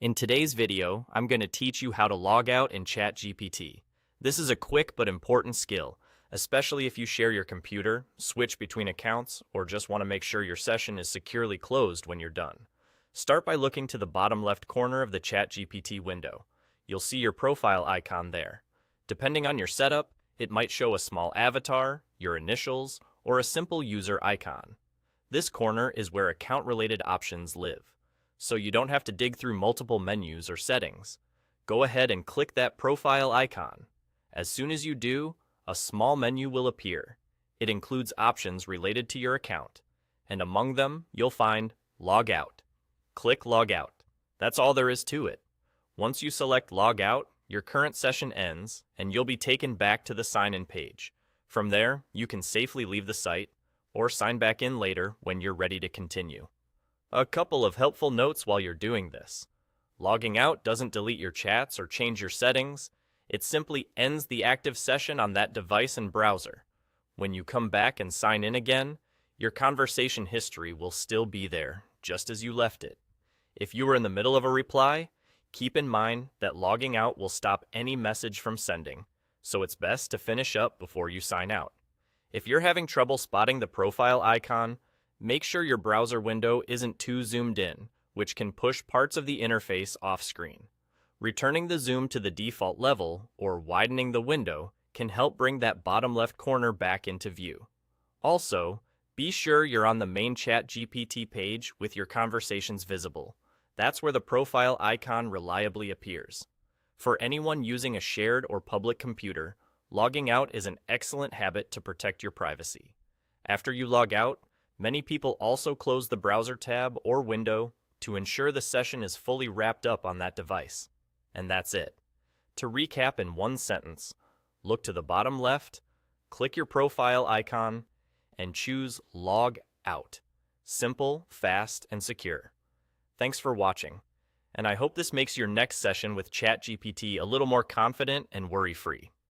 In today's video, I'm going to teach you how to log out in ChatGPT. This is a quick but important skill, especially if you share your computer, switch between accounts, or just want to make sure your session is securely closed when you're done. Start by looking to the bottom left corner of the ChatGPT window. You'll see your profile icon there. Depending on your setup, it might show a small avatar, your initials, or a simple user icon. This corner is where account-related options live, so you don't have to dig through multiple menus or settings. Go ahead and click that profile icon. As soon as you do, a small menu will appear. It includes options related to your account, and among them, you'll find Log Out. Click Log Out. That's all there is to it. Once you select Log Out, your current session ends, and you'll be taken back to the sign-in page. From there, you can safely leave the site, or sign back in later when you're ready to continue. A couple of helpful notes while you're doing this. Logging out doesn't delete your chats or change your settings. It simply ends the active session on that device and browser. When you come back and sign in again, your conversation history will still be there, just as you left it. If you were in the middle of a reply, keep in mind that logging out will stop any message from sending, so it's best to finish up before you sign out. If you're having trouble spotting the profile icon, make sure your browser window isn't too zoomed in, which can push parts of the interface off screen. Returning the zoom to the default level, or widening the window, can help bring that bottom left corner back into view. Also, be sure you're on the main ChatGPT page with your conversations visible. That's where the profile icon reliably appears. For anyone using a shared or public computer, logging out is an excellent habit to protect your privacy. After you log out, many people also close the browser tab or window to ensure the session is fully wrapped up on that device. And that's it. To recap in one sentence, look to the bottom left, click your profile icon, and choose Log Out. Simple, fast, and secure. Thanks for watching, and I hope this makes your next session with ChatGPT a little more confident and worry-free.